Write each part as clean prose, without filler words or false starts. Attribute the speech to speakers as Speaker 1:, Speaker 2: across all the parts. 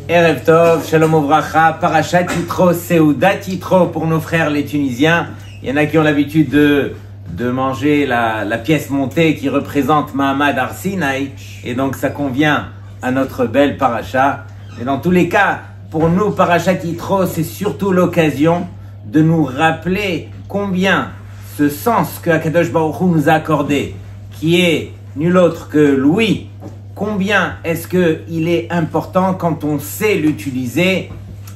Speaker 1: Erev Tov, Shalom Uvracha, Parashat Yitro, Seudat Yitro pour nos frères les Tunisiens. Il y en a qui ont l'habitude de manger la pièce montée qui représente Mahamad Har Sinai, et donc ça convient à notre belle Parasha. Et dans tous les cas, pour nous, Parashat Yitro, c'est surtout l'occasion de nous rappeler combien ce sens que Akadosh Baruch Hu nous a accordé, qui est nul autre que l'ouïe, combien est-ce qu'il est important quand on sait l'utiliser,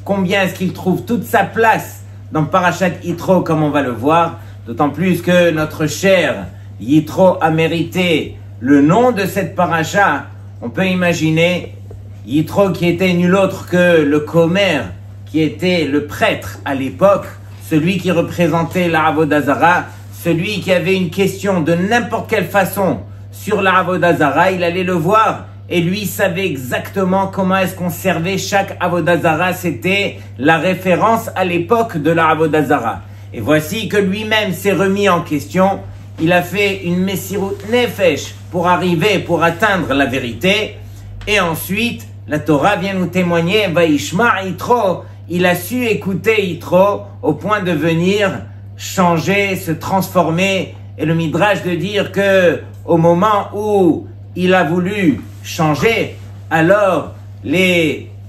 Speaker 1: combien est-ce qu'il trouve toute sa place dans Parashat Yitro comme on va le voir, d'autant plus que notre cher Yitro a mérité le nom de cette parasha. On peut imaginer Yitro qui était nul autre que le Komer, qui était le prêtre à l'époque, celui qui représentait la Avodah Zara, celui qui avait une question de n'importe quelle façon sur la Avodah Zara, il allait le voir et lui savait exactement comment est-ce qu'on servait chaque Avodah Zara. C'était la référence à l'époque de la Avodah Zara. Et voici que lui-même s'est remis en question. Il a fait une Messirut Nefesh pour arriver, pour atteindre la vérité. Et ensuite, la Torah vient nous témoigner, Vaishma Yitro, il a su écouter Yitro au point de venir changer, se transformer. Et le Midrash de dire que au moment où il a voulu changer, alors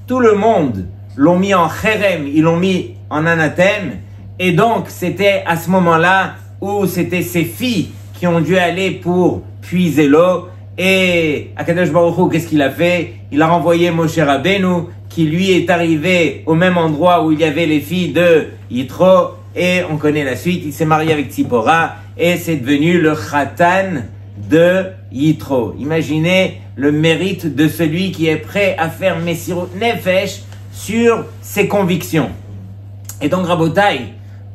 Speaker 1: tout le monde l'ont mis en chérem, ils l'ont mis en anathème. Et donc, c'était à ce moment-là où c'était ses filles qui ont dû aller pour puiser l'eau. Et Akadosh Baruch Hu, qu'est-ce qu'il a fait? Il a renvoyé Moshe Rabbeinu, qui lui est arrivé au même endroit où il y avait les filles de Yitro. Et on connaît la suite, il s'est marié avec Tzipora et c'est devenu le Khatan de Yitro. Imaginez le mérite de celui qui est prêt à faire Messirut Nefesh sur ses convictions. Et donc, Rabotai,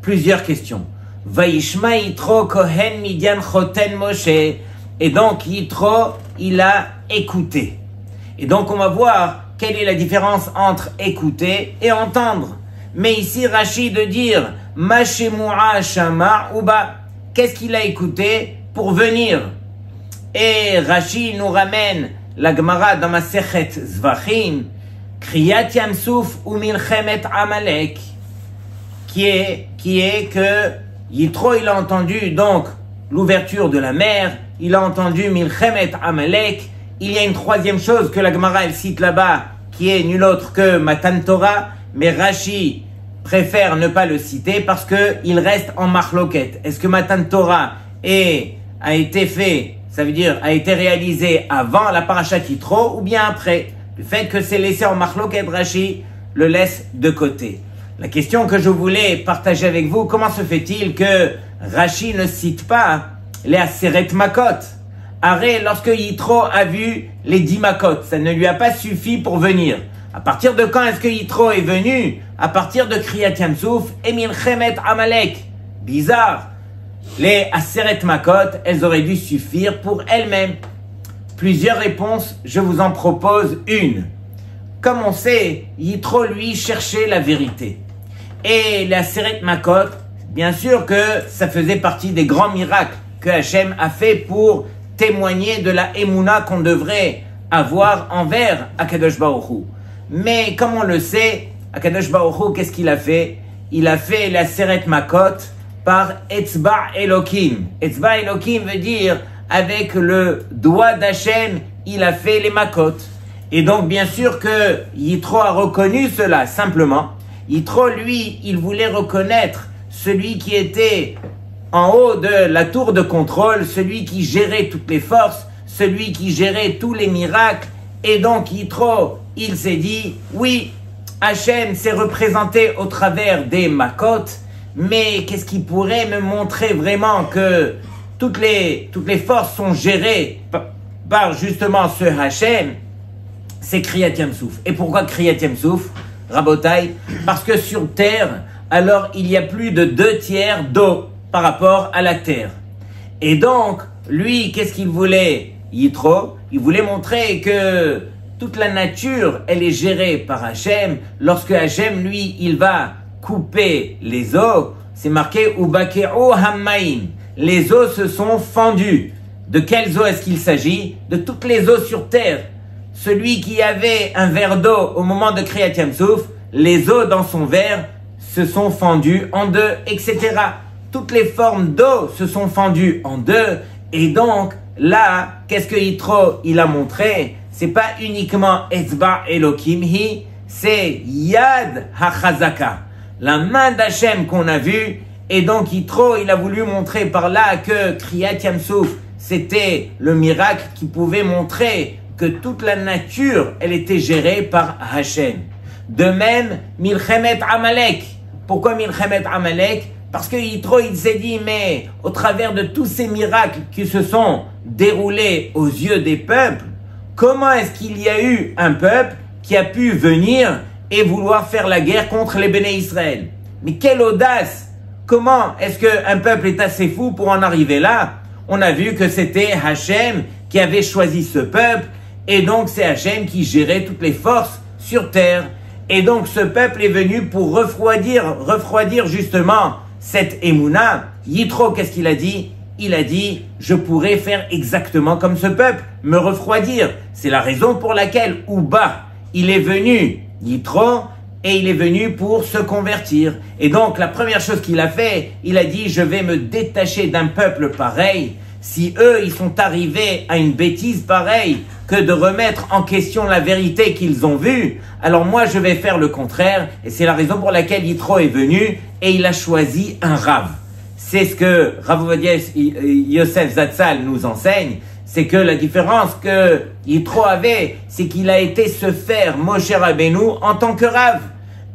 Speaker 1: plusieurs questions. Vaishma Yitro Kohen Midian Choten Moshe. Et donc, Yitro, il a écouté. Et donc, on va voir quelle est la différence entre écouter et entendre. Mais ici, Rashi de dire Mashemua Shama Uba. Qu'est-ce qu'il a écouté pour venir? Et Rashi nous ramène la Gemara dans Masechet Zvachim, Kriyat Yamsuf ou Milchemet Amalek, qui est que Yitro, il a entendu donc l'ouverture de la mer, il a entendu Milchemet Amalek. Il y a une troisième chose que la Gemara elle cite là-bas, qui est nul autre que Matan Torah, mais Rashi préfère ne pas le citer parce que il reste en marloquette. Est-ce que Matan Torah a été fait, ça veut dire a été réalisé avant la parashat Yitro ou bien après? Le fait que c'est laissé en marloquette, Rashi le laisse de côté. La question que je voulais partager avec vous, comment se fait-il que Rashi ne cite pas les Aseret Makot? Arrête, lorsque Yitro a vu les 10 Makot, ça ne lui a pas suffi pour venir. À partir de quand est-ce que Yitro est venu? À partir de Kriyat Yamsuf et Milchemet Amalek. Bizarre. Les Aseret Makot, elles auraient dû suffire pour elles-mêmes. Plusieurs réponses, je vous en propose une. Comme on sait, Yitro, lui, cherchait la vérité. Et les Aseret Makot, bien sûr que ça faisait partie des grands miracles que Hachem a fait pour témoigner de la Emouna qu'on devrait avoir envers Akadosh Baruch Hu. Mais comme on le sait, Akadosh Baruch Hu, qu'est-ce qu'il a fait? Il a fait la Aseret Makot par Etzba Elokim. Etzba Elokim veut dire avec le doigt d'Hachem, il a fait les Makot. Et donc bien sûr que Yitro a reconnu cela, simplement. Yitro, lui, il voulait reconnaître celui qui était en haut de la tour de contrôle, celui qui gérait toutes les forces, celui qui gérait tous les miracles. Et donc Yitro, il s'est dit, oui, Hachem s'est représenté au travers des Makot, mais qu'est-ce qui pourrait me montrer vraiment que toutes les forces sont gérées par justement ce Hachem? C'est Kriyat Yamsuf. Et pourquoi Kriyat Yamsuf, Rabotai? Parce que sur terre, alors il y a plus de 2/3 d'eau par rapport à la terre. Et donc, lui, qu'est-ce qu'il voulait? Yitro, il voulait montrer que toute la nature, elle est gérée par Hachem. Lorsque Hachem, lui, il va couper les eaux, c'est marqué Ubake'o Hammaim. Les eaux se sont fendues. De quelles eaux est-ce qu'il s'agit? De toutes les eaux sur terre. celui qui avait un verre d'eau au moment de Kriyat Yam-Souf, les eaux dans son verre se sont fendues en deux, etc. Toutes les formes d'eau se sont fendues en deux. Et donc, là, qu'est-ce que Yitro, il a montré? C'est pas uniquement Etzba Elokim Hi, c'est Yad HaChazaka, la main d'Hachem qu'on a vue. Et donc, Yitro, il a voulu montrer par là que Kriyat Yam-Souf, c'était le miracle qui pouvait montrer que toute la nature, elle était gérée par Hachem. De même, Milchemet Amalek. Pourquoi Milchemet Amalek? Parce que Yitro, il s'est dit, mais au travers de tous ces miracles qui se sont déroulés aux yeux des peuples, comment est-ce qu'il y a eu un peuple qui a pu venir et vouloir faire la guerre contre les Béné Israël? Mais quelle audace! Comment est-ce qu'un peuple est assez fou pour en arriver là? On a vu que c'était Hachem qui avait choisi ce peuple, et donc c'est Hachem qui gérait toutes les forces sur terre. Et donc ce peuple est venu pour refroidir justement cette émouna. Yitro, qu'est-ce qu'il a dit? Il a dit, je pourrais faire exactement comme ce peuple, me refroidir. C'est la raison pour laquelle Ouba, il est venu, Yitro, et il est venu pour se convertir. Et donc la première chose qu'il a fait, il a dit, je vais me détacher d'un peuple pareil. Si eux, ils sont arrivés à une bêtise pareille que de remettre en question la vérité qu'ils ont vue, alors moi, je vais faire le contraire. Et c'est la raison pour laquelle Yitro est venu et il a choisi un Rav. C'est ce que Rav Ovadia Yosef Zatzal nous enseigne. C'est que la différence que Yitro avait, c'est qu'il a été se faire Moshe Rabbeinu en tant que Rav.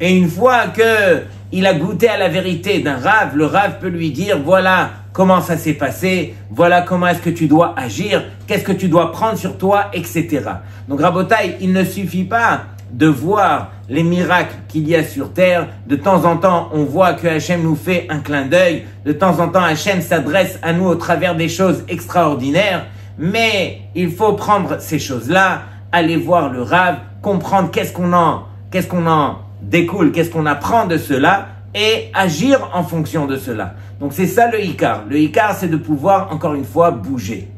Speaker 1: Et une fois que il a goûté à la vérité d'un Rav, le Rav peut lui dire, voilà comment ça s'est passé, voilà comment est-ce que tu dois agir, qu'est-ce que tu dois prendre sur toi, etc. Donc Rabotai, il ne suffit pas de voir les miracles qu'il y a sur terre. De temps en temps, on voit que Hachem nous fait un clin d'œil. De temps en temps, Hachem s'adresse à nous au travers des choses extraordinaires. Mais il faut prendre ces choses-là, aller voir le Rav, comprendre qu'est-ce qu'on en découle, qu'est-ce qu'on apprend de cela et agir en fonction de cela. Donc c'est ça le Ikar. Le Ikar, c'est de pouvoir, encore une fois, bouger.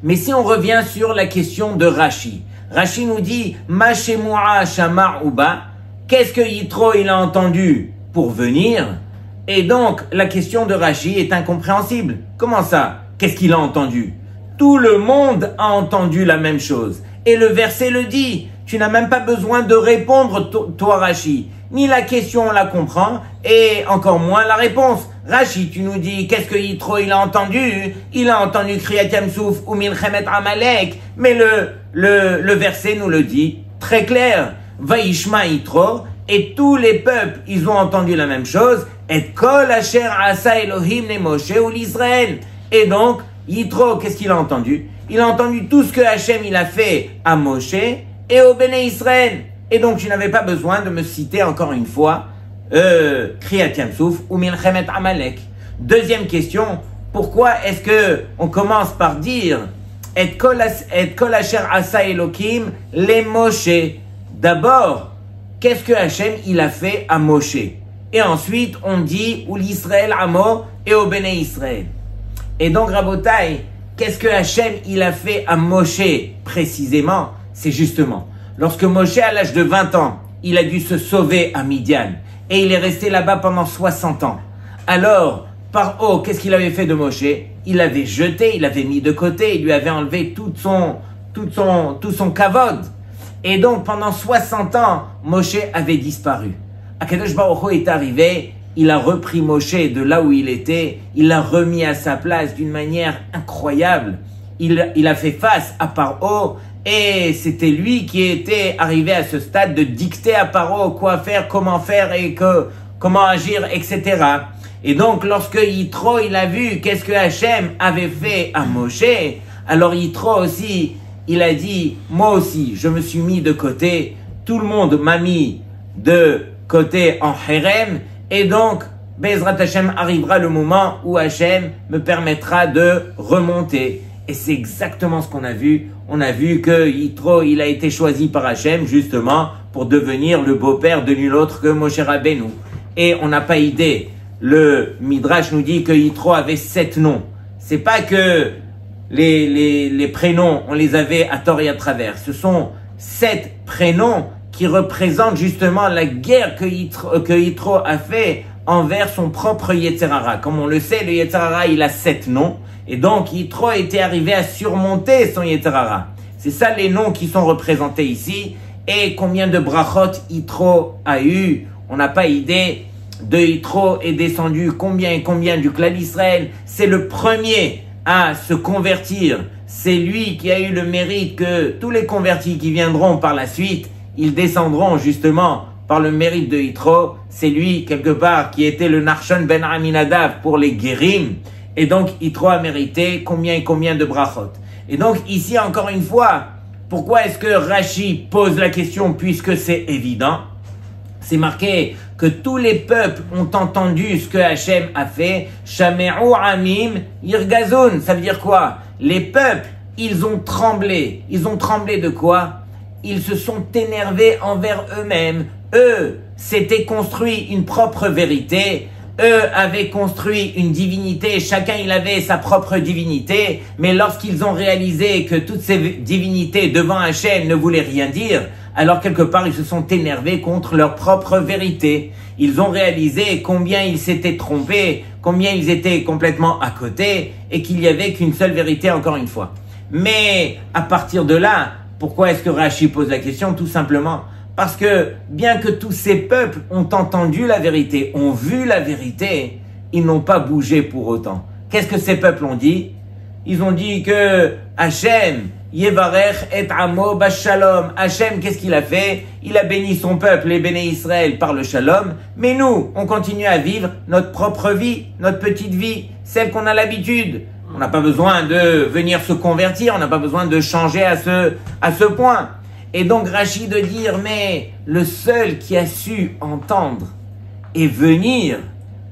Speaker 1: Mais si on revient sur la question de Rashi, Rashi nous dit « Ma shemua shamar uba » qu'est-ce que Yitro il a entendu pour venir? Et donc, la question de Rashi est incompréhensible. Comment ça? Qu'est-ce qu'il a entendu? Tout le monde a entendu la même chose. Et le verset le dit. Tu n'as même pas besoin de répondre, toi Rashi. Ni la question, on la comprend, et encore moins la réponse. Rashi, tu nous dis, qu'est-ce que Yitro, il a entendu? Il a entendu Kriyat Yam-Souf ou Milchemet Amalek. Mais le verset nous le dit très clair. Vaishma Yitro, et tous les peuples, ils ont entendu la même chose. Et kol asher asa Elohim ne Moshe ou l'Israël. Et donc, Yitro, qu'est-ce qu'il a entendu? Il a entendu tout ce que Hachem, il a fait à Moshe et au Béné Israël. Et donc, tu n'avais pas besoin de me citer encore une fois Kriyat Yam-Souf ou Milchemet Amalek. Deuxième question, pourquoi est-ce que on commence par dire Et kol asher asa Elokim le Moshe? D'abord, qu'est-ce que Hachem il a fait à Moshe? Et ensuite, on dit ou l'Israël Amo et au Béné Israël. Et donc, Rabotai, qu'est-ce que Hachem il a fait à Moshe précisément? C'est justement, lorsque Moshe, à l'âge de 20 ans, il a dû se sauver à Midian, et il est resté là-bas pendant 60 ans. Alors, Paro, qu'est-ce qu'il avait fait de Moshe? Il l'avait jeté, il l'avait mis de côté, il lui avait enlevé tout son kavod. Et donc, pendant 60 ans, Moshe avait disparu. Akadosh Baruch Hu est arrivé, il a repris Moshe de là où il était, il l'a remis à sa place d'une manière incroyable. Il a fait face à Paro, et c'était lui qui était arrivé à ce stade de dicter à Paro quoi faire, comment faire et comment agir, etc. Et donc, lorsque Yitro, il a vu qu'est-ce que Hachem avait fait à Moshe, alors Yitro aussi, il a dit, moi aussi, je me suis mis de côté, tout le monde m'a mis de côté en Hérem, et donc, Bezrat Hachem arrivera le moment où Hachem me permettra de remonter. Et c'est exactement ce qu'on a vu. On a vu que Yitro, il a été choisi par Hachem, justement, pour devenir le beau-père de nul autre que Moshe Rabbeinu. Et on n'a pas idée. Le Midrash nous dit que Yitro avait 7 noms. C'est pas que les prénoms, on les avait à tort et à travers. Ce sont 7 prénoms qui représentent justement la guerre que Yitro a fait envers son propre Yetzer Hara. Comme on le sait, le Yetzer Hara, il a 7 noms. Et donc, Yitro était arrivé à surmonter son Yetzer Hara. C'est ça les noms qui sont représentés ici. Et combien de brachot Yitro a eu, on n'a pas idée. De Yitro est descendu combien et combien du clan d'Israël. C'est le premier à se convertir. C'est lui qui a eu le mérite que tous les convertis qui viendront par la suite, ils descendront justement par le mérite de Yitro. C'est lui, quelque part, qui était le Nachshon ben Aminadav pour les Guérim. Et donc, Yitro a mérité combien et combien de brachot. Et donc, ici, encore une fois, pourquoi est-ce que Rashi pose la question puisque c'est évident? C'est marqué que tous les peuples ont entendu ce que Hachem a fait. Shame'u amim yirgazun. Ça veut dire quoi? Les peuples, ils ont tremblé. Ils ont tremblé de quoi? Ils se sont énervés envers eux-mêmes. Eux s'étaient construits une propre vérité. Eux avaient construit une divinité. Chacun, il avait sa propre divinité. Mais lorsqu'ils ont réalisé que toutes ces divinités devant Hachem ne voulaient rien dire, alors quelque part, ils se sont énervés contre leur propre vérité. Ils ont réalisé combien ils s'étaient trompés, combien ils étaient complètement à côté, et qu'il n'y avait qu'une seule vérité encore une fois. Mais à partir de là, pourquoi est-ce que Rashi pose la question? Tout simplement parce que bien que tous ces peuples ont entendu la vérité, ont vu la vérité, ils n'ont pas bougé pour autant. Qu'est-ce que ces peuples ont dit? Ils ont dit que Hachem Yevarech et Amo Bashalom. Hachem, qu'est-ce qu'il a fait? Il a béni son peuple, les béné Israël, par le Shalom. Mais nous, on continue à vivre notre propre vie, notre petite vie, celle qu'on a l'habitude. On n'a pas besoin de venir se convertir, on n'a pas besoin de changer à ce point. Et donc Rashi de dire, mais le seul qui a su entendre et venir,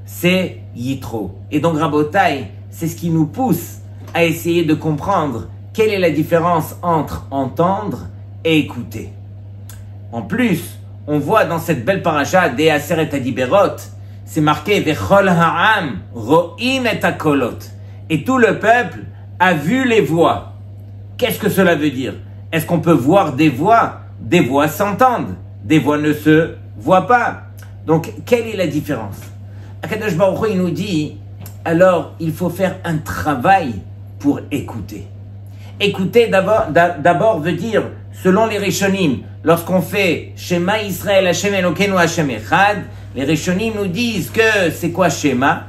Speaker 1: c'est Yitro. Et donc Rabotai, c'est ce qui nous pousse à essayer de comprendre quelle est la différence entre entendre et écouter. En plus, on voit dans cette belle paracha des Aseret Adiberot, c'est marqué Vechol ha'am ro'im et hakolot. Et tout le peuple a vu les voix. Qu'est-ce que cela veut dire? Est-ce qu'on peut voir des voix? Des voix s'entendent, des voix ne se voient pas. Donc, quelle est la différence? Akadosh Baruch Hu, il nous dit, alors il faut faire un travail pour écouter. Écouter d'abord veut dire, selon les Rishonim, lorsqu'on fait Shema Israël Hashem Elokeinu Hashem Echad, les Rishonim nous disent que c'est quoi Shema?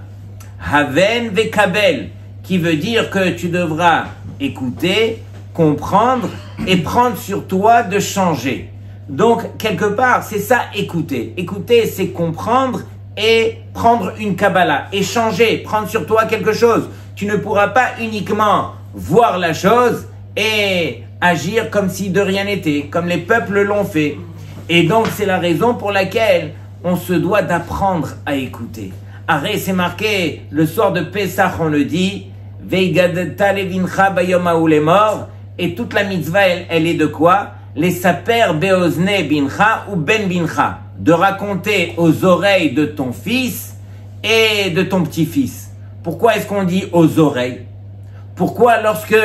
Speaker 1: Haven vekabel, qui veut dire que tu devras écouter, comprendre et prendre sur toi de changer. Donc, quelque part, c'est ça écouter. Écouter, c'est comprendre et prendre une Kabbalah et changer, prendre sur toi quelque chose. Tu ne pourras pas uniquement voir la chose et agir comme si de rien n'était, comme les peuples l'ont fait. Et donc, c'est la raison pour laquelle on se doit d'apprendre à écouter. Arrête, c'est marqué, le soir de Pessah, on le dit, Veigadta levincha bayom ha'u lemor, et toute la mitzvah, elle est de quoi? Les saper beozne bincha ou ben bincha, de raconter aux oreilles de ton fils et de ton petit-fils. Pourquoi est-ce qu'on dit aux oreilles? Pourquoi lorsque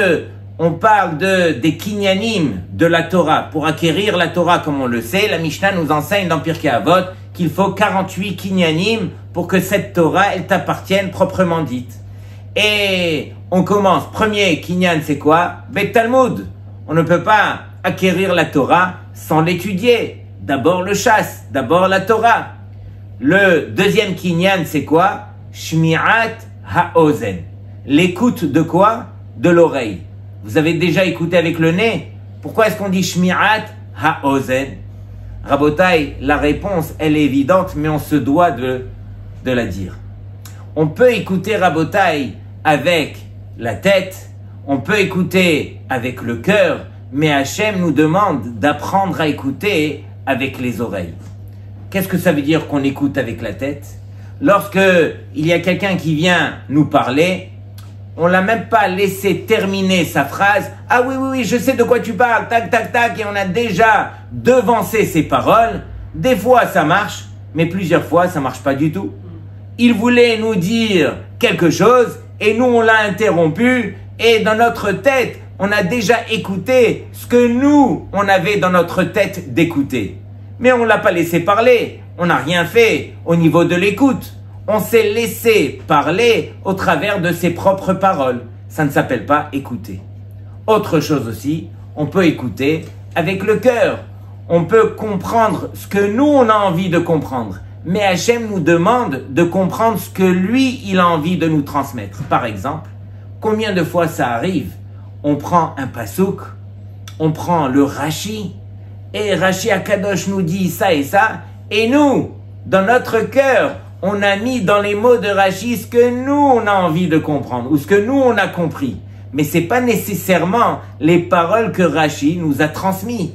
Speaker 1: on parle des kinyanim de la Torah, pour acquérir la Torah comme on le sait, la Mishnah nous enseigne dans Pirkei Avot qu'il faut 48 kinyanim pour que cette Torah, elle t'appartienne proprement dite. Et on commence, premier kinyan c'est quoi? Bet Talmud. On ne peut pas acquérir la Torah sans l'étudier. D'abord le chasse, d'abord la Torah. Le deuxième kinyan c'est quoi? Shmi'at ha'ozen. L'écoute de quoi? De l'oreille. Vous avez déjà écouté avec le nez? Pourquoi est-ce qu'on dit Shmi'at ha'ozen? Rabotai, la réponse, elle est évidente, mais on se doit de la dire. On peut écouter Rabotai avec la tête, on peut écouter avec le cœur, mais Hachem nous demande d'apprendre à écouter avec les oreilles. Qu'est-ce que ça veut dire qu'on écoute avec la tête? Lorsque il y a quelqu'un qui vient nous parler, on l'a même pas laissé terminer sa phrase. Ah oui, oui, oui, je sais de quoi tu parles, tac, tac, tac, et on a déjà devancé ses paroles. Des fois, ça marche, mais plusieurs fois, ça marche pas du tout. Il voulait nous dire quelque chose, et nous, on l'a interrompu, Et dans notre tête, on a déjà écouté ce que nous, on avait dans notre tête d'écouter. Mais on ne l'a pas laissé parler. On n'a rien fait au niveau de l'écoute. On s'est laissé parler au travers de ses propres paroles. Ça ne s'appelle pas écouter. Autre chose aussi, on peut écouter avec le cœur. On peut comprendre ce que nous, on a envie de comprendre. Mais Hachem nous demande de comprendre ce que lui, il a envie de nous transmettre. Par exemple, combien de fois ça arrive? On prend un pasouk, on prend le Rashi, et Rashi Akadosh nous dit ça et ça, et nous, dans notre cœur, on a mis dans les mots de Rashi ce que nous, on a envie de comprendre, ou ce que nous, on a compris. Mais ce n'est pas nécessairement les paroles que Rashi nous a transmises.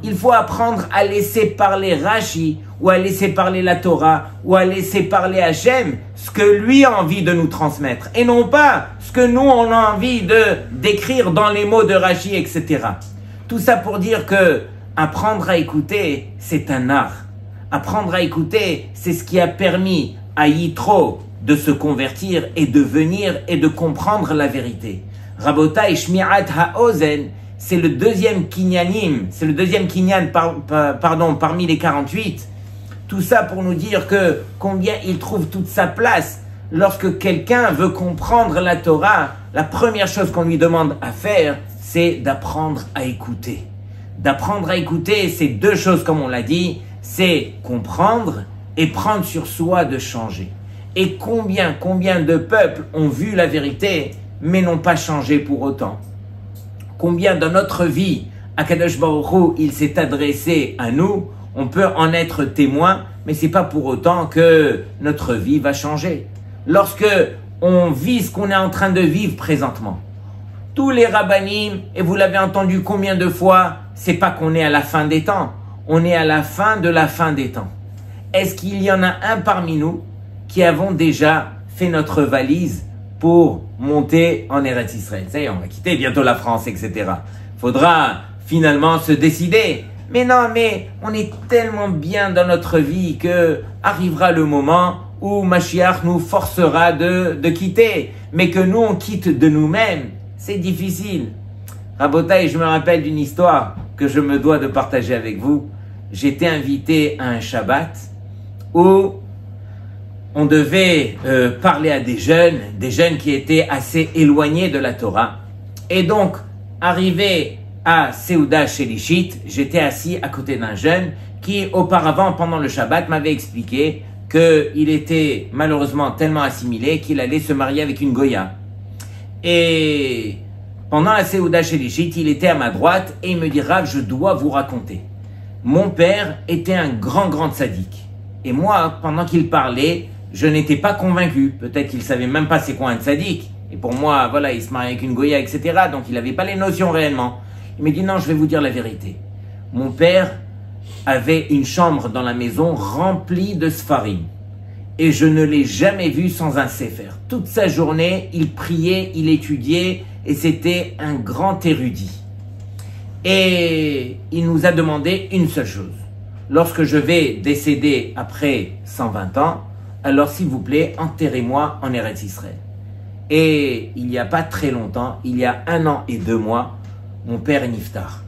Speaker 1: Il faut apprendre à laisser parler Rashi, ou à laisser parler la Torah, ou à laisser parler Hachem, ce que lui a envie de nous transmettre, et non pas ce que nous, on a envie d'écrire dans les mots de Rashi, etc. Tout ça pour dire que apprendre à écouter, c'est un art. Apprendre à écouter, c'est ce qui a permis à Yitro de se convertir et de venir et de comprendre la vérité. Rabotai Shmi'at HaOzen, c'est le deuxième kinyanim, c'est le deuxième kinyan parmi les 48. Tout ça pour nous dire que combien il trouve toute sa place. Lorsque quelqu'un veut comprendre la Torah, la première chose qu'on lui demande à faire, c'est d'apprendre à écouter. D'apprendre à écouter, c'est deux choses comme on l'a dit, c'est comprendre et prendre sur soi de changer. Et combien de peuples ont vu la vérité, mais n'ont pas changé pour autant. Combien dans notre vie, Akadosh Baruch Hu, il s'est adressé à nous, on peut en être témoin, mais c'est pas pour autant que notre vie va changer. Lorsque on vit ce qu'on est en train de vivre présentement, tous les rabbanim, et vous l'avez entendu combien de fois, c'est pas qu'on est à la fin des temps, on est à la fin de la fin des temps. Est-ce qu'il y en a un parmi nous qui avons déjà fait notre valise pour monter en Eretz Israël? Ça y est, on va quitter bientôt la France, etc. Faudra finalement se décider. Mais non, mais on est tellement bien dans notre vie que arrivera le moment où Mashiach nous forcera de quitter. Mais que nous, on quitte de nous-mêmes, c'est difficile. Rabotai, je me rappelle d'une histoire que je me dois de partager avec vous. J'étais invité à un Shabbat où on devait parler à des jeunes qui étaient assez éloignés de la Torah. Et donc, arrivé à Seuda Shelishit, j'étais assis à côté d'un jeune qui, auparavant, pendant le Shabbat, m'avait expliqué qu'il était malheureusement tellement assimilé qu'il allait se marier avec une Goya. Et pendant la Seuda Shelishit, il était à ma droite et il me dit « Rav, je dois vous raconter. Mon père était un grand tzaddik. Et moi, pendant qu'il parlait, je n'étais pas convaincu. Peut-être qu'il savait même pas c'est quoi un tzaddik. Et pour moi, voilà, il se marie avec une Goya, etc. Donc il n'avait pas les notions réellement. Il me dit non, je vais vous dire la vérité. Mon père avait une chambre dans la maison remplie de sfarim. Et je ne l'ai jamais vu sans un sefer. Toute sa journée, il priait, il étudiait, et c'était un grand érudit. Et il nous a demandé une seule chose. Lorsque je vais décéder après 120 ans, alors s'il vous plaît, enterrez-moi en Eretz Israël. Et il n'y a pas très longtemps, il y a 1 an et 2 mois, mon père est niftar.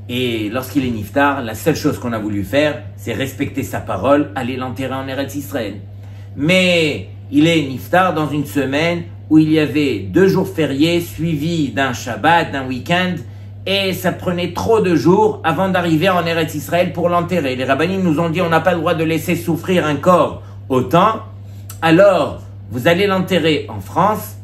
Speaker 1: Et lorsqu'il est niftar, la seule chose qu'on a voulu faire, c'est respecter sa parole, aller l'enterrer en Eretz Israël. Mais il est niftar dans une semaine où il y avait 2 jours fériés suivis d'un Shabbat, d'un week-end, et ça prenait trop de jours avant d'arriver en Eretz Israël pour l'enterrer. Les rabbinim nous ont dit on n'a pas le droit de laisser souffrir un corps autant, alors vous allez l'enterrer en France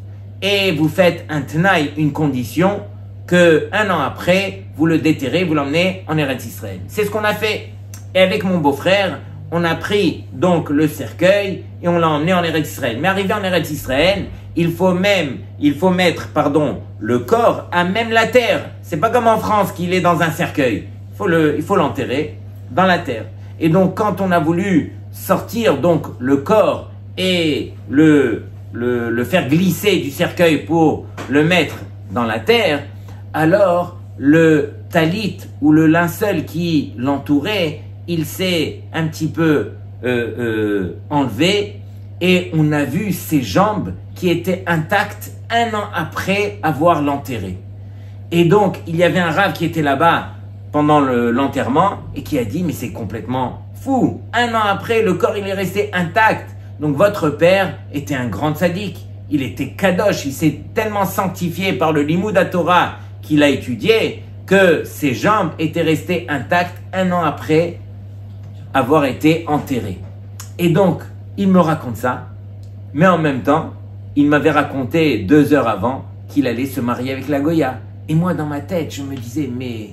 Speaker 1: et vous faites un tenaï, une condition, que 1 an après, vous le déterrez, vous l'emmenez en Eretz Israël. C'est ce qu'on a fait. Et avec mon beau-frère, on a pris donc le cercueil et on l'a emmené en Eretz Israël. Mais arrivé en Eretz Israël, il faut mettre le corps à même la terre. C'est pas comme en France qu'il est dans un cercueil. Il faut l'enterrer dans la terre. Et donc quand on a voulu sortir donc le corps et le faire glisser du cercueil pour le mettre dans la terre, alors le talit ou le linceul qui l'entourait, il s'est un petit peu enlevé et on a vu ses jambes qui étaient intactes 1 an après avoir l'enterré. Et donc, il y avait un rave qui était là-bas pendant l'enterrement et qui a dit, mais c'est complètement fou. 1 an après, le corps, il est resté intact. Donc, votre père était un grand sadique. Il était kadosh. Il s'est tellement sanctifié par le Limoud HaTorah qu'il a étudié que ses jambes étaient restées intactes 1 an après avoir été enterré. Et donc, il me raconte ça, mais en même temps, il m'avait raconté 2 heures avant qu'il allait se marier avec la Goya. Et moi, dans ma tête, je me disais, mais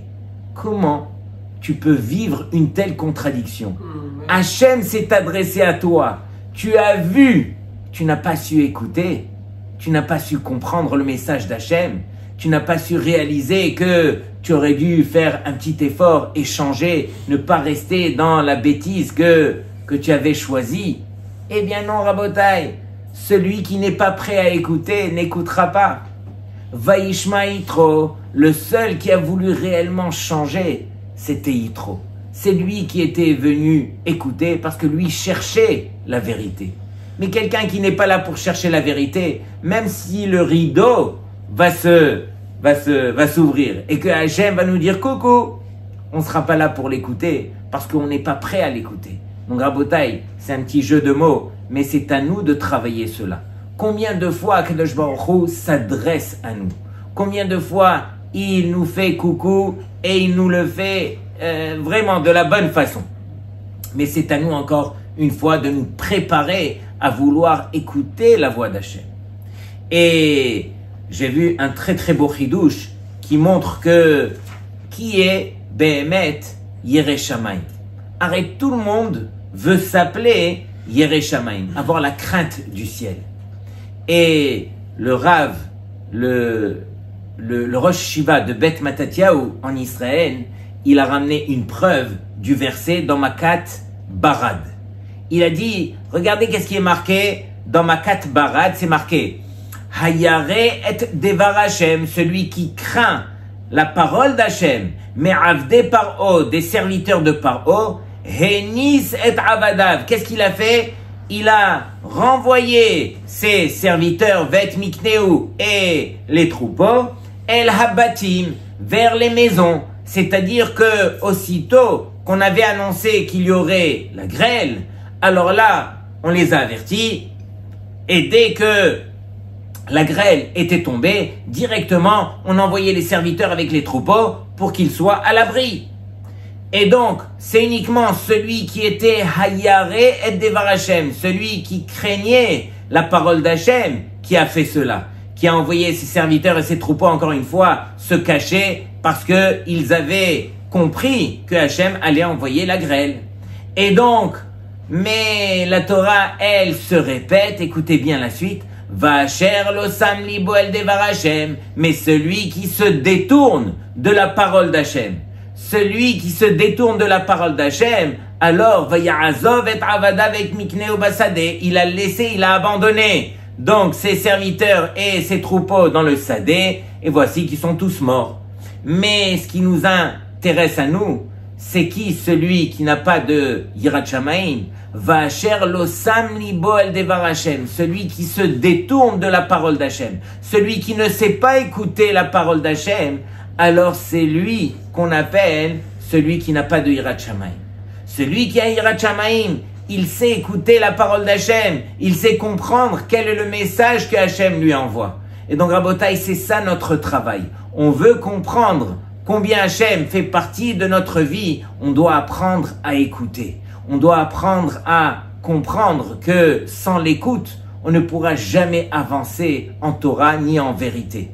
Speaker 1: comment tu peux vivre une telle contradiction? Hachem s'est adressé à toi, tu as vu, tu n'as pas su écouter, tu n'as pas su comprendre le message d'Hachem, tu n'as pas su réaliser que tu aurais dû faire un petit effort et changer, ne pas rester dans la bêtise que tu avais choisie. Eh bien non, Rabotai, celui qui n'est pas prêt à écouter n'écoutera pas. Vaishma Yitro, le seul qui a voulu réellement changer, c'était Yitro. C'est lui qui était venu écouter parce que lui cherchait la vérité. Mais quelqu'un qui n'est pas là pour chercher la vérité, même si le rideau va s'ouvrir et que Hachem va nous dire coucou, on ne sera pas là pour l'écouter parce qu'on n'est pas prêt à l'écouter. Donc Rabotai, c'est un petit jeu de mots, mais c'est à nous de travailler cela. Combien de fois Kadosh Baruch Hu s'adresse à nous? Combien de fois il nous fait coucou et il nous le fait vraiment de la bonne façon? Mais c'est à nous encore une fois de nous préparer à vouloir écouter la voix d'Hachem. Et j'ai vu un très très beau chidouche qui montre que qui est Behemet Yireh Shamayim. Arrête, tout le monde veut s'appeler Yireh Shamayim, avoir la crainte du ciel. Et le Rav, le Rosh Shiva de Bet Matatiaou en Israël, il a ramené une preuve du verset dans Makat Barad. Il a dit, regardez qu'est-ce qui est marqué dans Makat Barad, c'est marqué Hayare et Devar Hashem, celui qui craint la parole d'Hachem, mais Avde Paro, des serviteurs de Paro, Henis et Avadav. Qu'est-ce qu'il a fait? Il a renvoyé ses serviteurs, Vet Mikneu et les troupeaux, El Habatim, vers les maisons. C'est-à-dire que aussitôt qu'on avait annoncé qu'il y aurait la grêle, alors là, on les a avertis, et dès que la grêle était tombée, directement, on envoyait les serviteurs avec les troupeaux pour qu'ils soient à l'abri. Et donc, c'est uniquement celui qui était Hayare et Devar Hashem, celui qui craignait la parole d'Hachem, qui a fait cela, qui a envoyé ses serviteurs et ses troupeaux, encore une fois, se cacher parce qu'ils avaient compris que Hachem allait envoyer la grêle. Et donc, mais la Torah, elle se répète, écoutez bien la suite, Vacher lo sam libo el devar Hashem, mais celui qui se détourne de la parole d'Hachem, celui qui se détourne de la parole d'Hachem, alors Vayazov et avadav et mikneu basadeh, il a laissé, il a abandonné donc ses serviteurs et ses troupeaux dans le sadé, et voici qu'ils sont tous morts. Mais ce qui nous intéresse à nous, c'est qui celui qui n'a pas de Yirat Shamayim, Vacher lo sam libo el devar Hashem, celui qui se détourne de la parole d'Hachem, celui qui ne sait pas écouter la parole d'Hachem, alors c'est lui qu'on appelle celui qui n'a pas de Yirat Shamayim. Celui qui a Yirat Shamayim, il sait écouter la parole d'Hachem, il sait comprendre quel est le message que Hachem lui envoie. Et donc Rabotai, c'est ça notre travail. On veut comprendre combien Hachem fait partie de notre vie, on doit apprendre à écouter. On doit apprendre à comprendre que sans l'écoute, on ne pourra jamais avancer en Torah ni en vérité.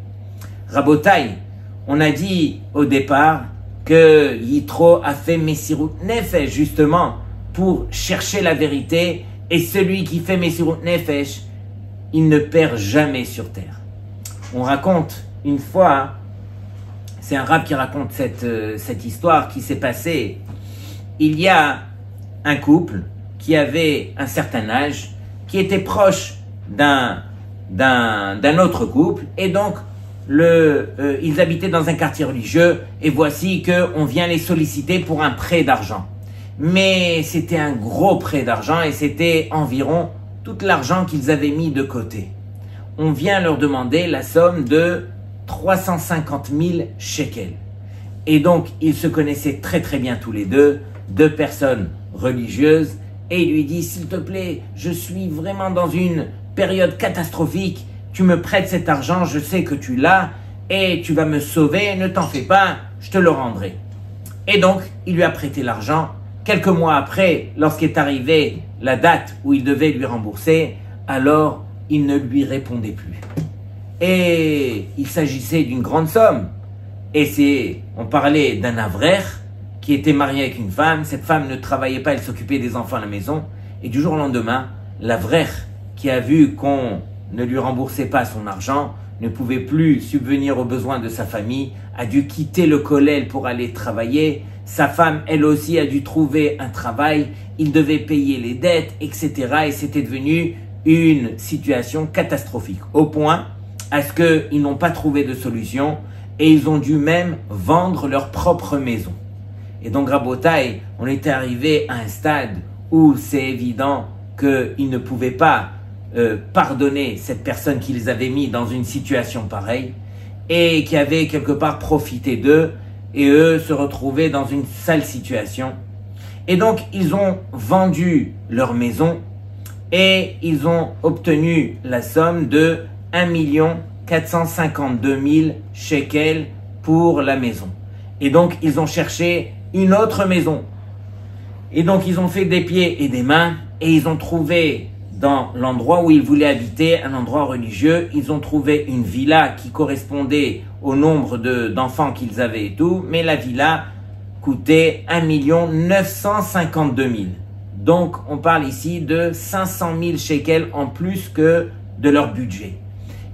Speaker 1: Rabotai, on a dit au départ que Yitro a fait Messirut Nefesh justement pour chercher la vérité, et celui qui fait Messirut Nefesh, il ne perd jamais sur terre. On raconte une fois, c'est un rab qui raconte cette histoire qui s'est passée. Il y a un couple qui avait un certain âge, qui était proche d'un autre couple, et donc ils habitaient dans un quartier religieux, et voici qu'on vient les solliciter pour un prêt d'argent. Mais c'était un gros prêt d'argent, et c'était environ tout l'argent qu'ils avaient mis de côté. On vient leur demander la somme de 350 000 shekels. Et donc, ils se connaissaient très très bien tous les deux personnes religieuses, et il lui dit, s'il te plaît, je suis vraiment dans une période catastrophique, tu me prêtes cet argent, je sais que tu l'as, et tu vas me sauver, ne t'en fais pas, je te le rendrai. Et donc, il lui a prêté l'argent. Quelques mois après, lorsqu'est arrivée la date où il devait lui rembourser, alors il ne lui répondait plus. Et il s'agissait d'une grande somme. Et on parlait d'un avrer qui était marié avec une femme. Cette femme ne travaillait pas, elle s'occupait des enfants à la maison. Et du jour au lendemain, l'avrer qui a vu qu'on ne lui remboursait pas son argent, ne pouvait plus subvenir aux besoins de sa famille, a dû quitter le kollel pour aller travailler. Sa femme, elle aussi, a dû trouver un travail. Il devait payer les dettes, etc. Et c'était devenu une situation catastrophique. Au point à ce qu'ils n'ont pas trouvé de solution et ils ont dû même vendre leur propre maison. Et donc, Rabotai, on était arrivé à un stade où c'est évident qu'ils ne pouvaient pas pardonner cette personne qui les avait mis dans une situation pareille et qui avait quelque part profité d'eux et eux se retrouvaient dans une sale situation. Et donc, ils ont vendu leur maison et ils ont obtenu la somme de 1 452 000 shekels pour la maison. Et donc, ils ont cherché une autre maison. Et donc, ils ont fait des pieds et des mains et ils ont trouvé dans l'endroit où ils voulaient habiter, un endroit religieux, ils ont trouvé une villa qui correspondait au nombre d'enfants qu'ils avaient et tout, mais la villa coûtait 1 952 000. Donc, on parle ici de 500 000 shekels en plus que de leur budget.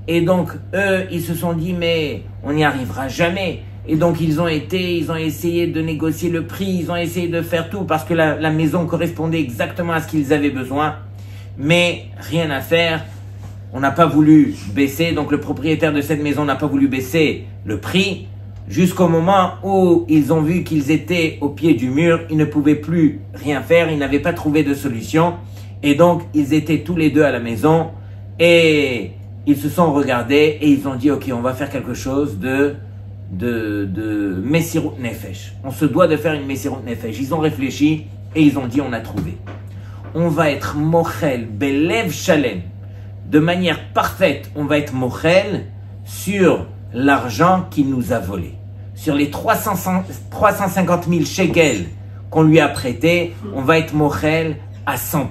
Speaker 1: Et donc, eux, ils se sont dit, mais on n'y arrivera jamais. Et donc, ils ont essayé de négocier le prix, ils ont essayé de faire tout parce que la maison correspondait exactement à ce qu'ils avaient besoin. Mais rien à faire, on n'a pas voulu baisser, donc le propriétaire de cette maison n'a pas voulu baisser le prix, jusqu'au moment où ils ont vu qu'ils étaient au pied du mur, ils ne pouvaient plus rien faire, ils n'avaient pas trouvé de solution, et donc ils étaient tous les deux à la maison, et ils se sont regardés, et ils ont dit, ok, on va faire quelque chose de Messirut Nefesh. On se doit de faire une Messirut Nefesh. Ils ont réfléchi, et ils ont dit, on a trouvé. On va être mochel, belev shalem. De manière parfaite, on va être mochel sur l'argent qu'il nous a volé. Sur les 350 000 shekels qu'on lui a prêtés, on va être mochel à 100%.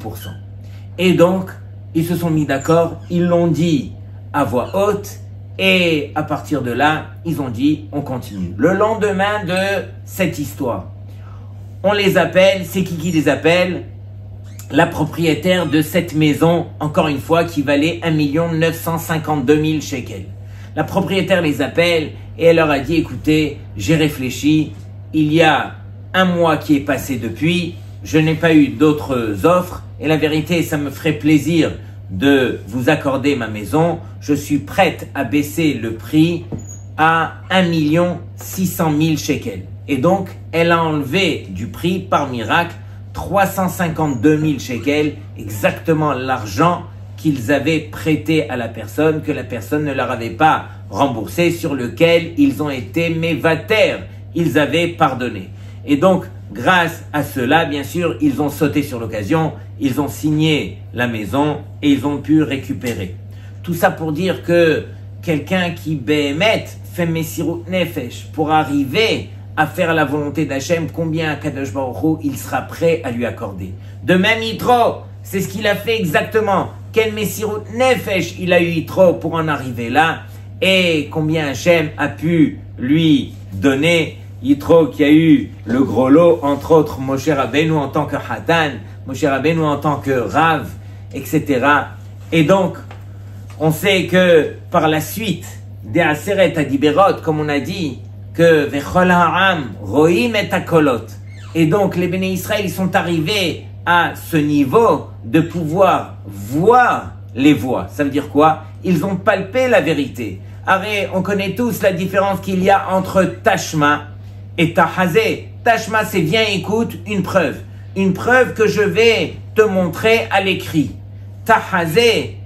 Speaker 1: Et donc, ils se sont mis d'accord, ils l'ont dit à voix haute, et à partir de là, ils ont dit, on continue. Le lendemain de cette histoire, on les appelle, c'est qui les appelle? La propriétaire de cette maison, encore une fois, qui valait 1 952 000 shekels. La propriétaire les appelle et elle leur a dit, écoutez, j'ai réfléchi, il y a un mois qui est passé depuis, je n'ai pas eu d'autres offres et la vérité, ça me ferait plaisir de vous accorder ma maison. Je suis prête à baisser le prix à 1 600 000 shekels. Et donc, elle a enlevé du prix par miracle 352 000 shekels, exactement l'argent qu'ils avaient prêté à la personne, que la personne ne leur avait pas remboursé, sur lequel ils ont été mévater, ils avaient pardonné. Et donc, grâce à cela, bien sûr, ils ont sauté sur l'occasion, ils ont signé la maison et ils ont pu récupérer. Tout ça pour dire que quelqu'un qui bémet fait Messirut Nefesh pour arriver à faire la volonté d'Hachem, combien Kadosh Baruch Hu, il sera prêt à lui accorder. De même, Yitro, c'est ce qu'il a fait exactement. Quel Messirut Nefesh il a eu Yitro pour en arriver là, et combien Hachem a pu lui donner. Yitro qui a eu le gros lot, entre autres Moshe Rabbeinu en tant que Hatan, Moshe Rabbeinu en tant que Rav, etc. Et donc, on sait que par la suite des Aseret Adiberot, comme on a dit, que Vechol Ha'am Roim et Akolot. Et donc, les Béné Israël, ils sont arrivés à ce niveau de pouvoir voir les voix. Ça veut dire quoi? Ils ont palpé la vérité. Arrête, on connaît tous la différence qu'il y a entre Tashma et Tahazé. Tashma, c'est viens, écoute, une preuve. Une preuve que je vais te montrer à l'écrit. Tahazé,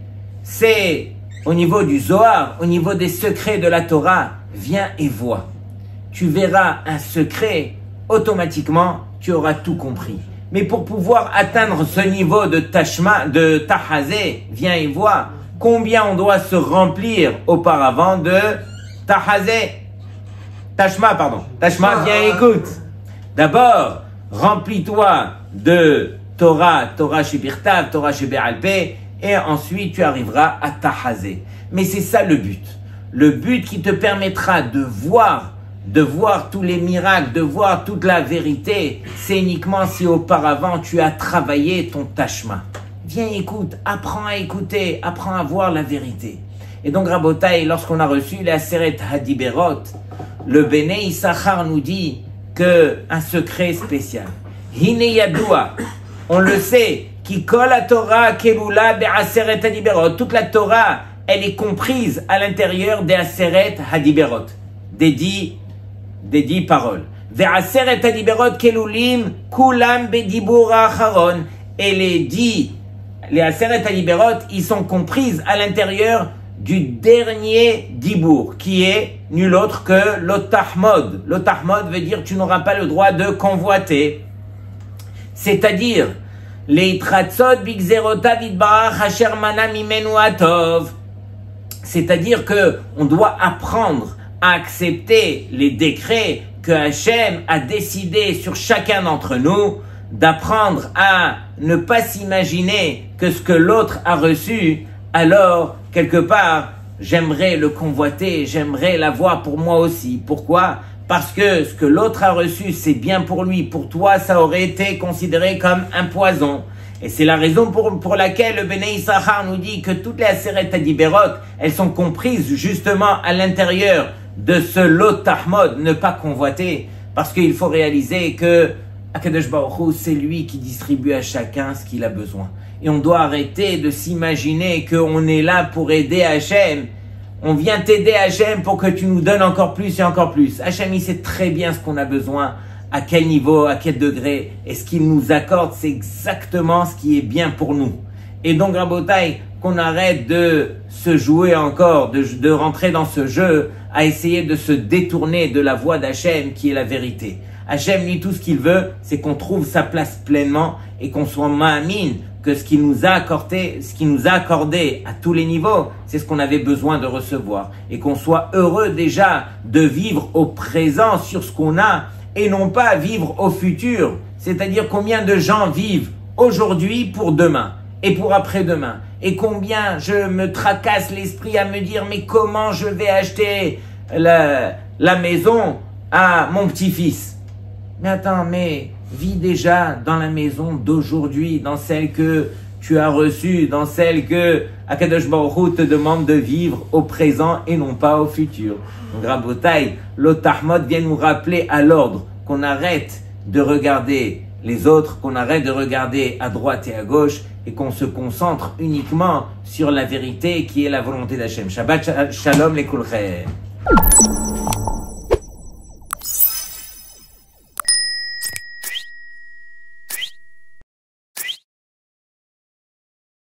Speaker 1: c'est au niveau du Zohar, au niveau des secrets de la Torah, viens et vois. Tu verras un secret, automatiquement, tu auras tout compris. Mais pour pouvoir atteindre ce niveau de Tahazé, viens et vois, combien on doit se remplir auparavant de Tashma, viens et écoute. D'abord, remplis-toi de Torah chez Birtav, Torah chez Be'alpé, et ensuite tu arriveras à Tahazé. Mais c'est ça le but. Le but qui te permettra de voir tous les miracles, de voir toute la vérité, c'est uniquement si auparavant tu as travaillé ton Tashma. Viens, écoute, apprends à écouter, apprends à voir la vérité. Et donc, Rabotai, lorsqu'on a reçu les Aseret Hadiberot, le Béné Issachar nous dit que un secret spécial. Hine Yadoua, on le sait, qui colle la Torah, Kelula Be'aseret Hadiberot. Toute la Torah, elle est comprise à l'intérieur des Aseret Hadiberot, des dix paroles. Ve'aseret Hadiberot Kelulim Kulam Bedibur Acharon. Et les Aseret Hadiberot, ils sont comprises à l'intérieur du dernier dibour, qui est nul autre que l'otahmod. L'otahmod veut dire tu n'auras pas le droit de convoiter. C'est-à-dire, les tratzot bigzerota vidbarach asher mana mimenu atov. C'est-à-dire que on doit apprendre à accepter les décrets que Hachem a décidé sur chacun d'entre nous, d'apprendre à ne pas s'imaginer que ce que l'autre a reçu, alors, quelque part, j'aimerais le convoiter, j'aimerais l'avoir pour moi aussi. Pourquoi? Parce que ce que l'autre a reçu, c'est bien pour lui. Pour toi, ça aurait été considéré comme un poison. Et c'est la raison pour laquelle le Béné Issachar nous dit que toutes les Aseret Hadiberot, elles sont comprises justement à l'intérieur de ce lot Tahmod, ne pas convoiter. Parce qu'il faut réaliser que Akadosh Baruch Hu, c'est lui qui distribue à chacun ce qu'il a besoin. Et on doit arrêter de s'imaginer qu'on est là pour aider Hachem. On vient t'aider Hachem pour que tu nous donnes encore plus et encore plus. Hachem, il sait très bien ce qu'on a besoin, à quel niveau, à quel degré. Et ce qu'il nous accorde, c'est exactement ce qui est bien pour nous. Et donc, Rabotai, qu'on arrête de se jouer encore, de rentrer dans ce jeu, à essayer de se détourner de la voie d'Hachem qui est la vérité. Hachem, lui, tout ce qu'il veut, c'est qu'on trouve sa place pleinement et qu'on soit ma'amine que ce qu'il nous a accordé à tous les niveaux, c'est ce qu'on avait besoin de recevoir. Et qu'on soit heureux déjà de vivre au présent sur ce qu'on a et non pas vivre au futur. C'est-à-dire combien de gens vivent aujourd'hui pour demain et pour après-demain. Et combien je me tracasse l'esprit à me dire mais comment je vais acheter la maison à mon petit-fils. Mais attends, mais vis déjà dans la maison d'aujourd'hui, dans celle que tu as reçue, dans celle que Akadosh Baruch Hu te demande de vivre au présent et non pas au futur. Donc Rabotai, l'Otahmod vient nous rappeler à l'ordre qu'on arrête de regarder les autres, qu'on arrête de regarder à droite et à gauche et qu'on se concentre uniquement sur la vérité qui est la volonté d'Hachem. Shabbat Shalom les Kulchem.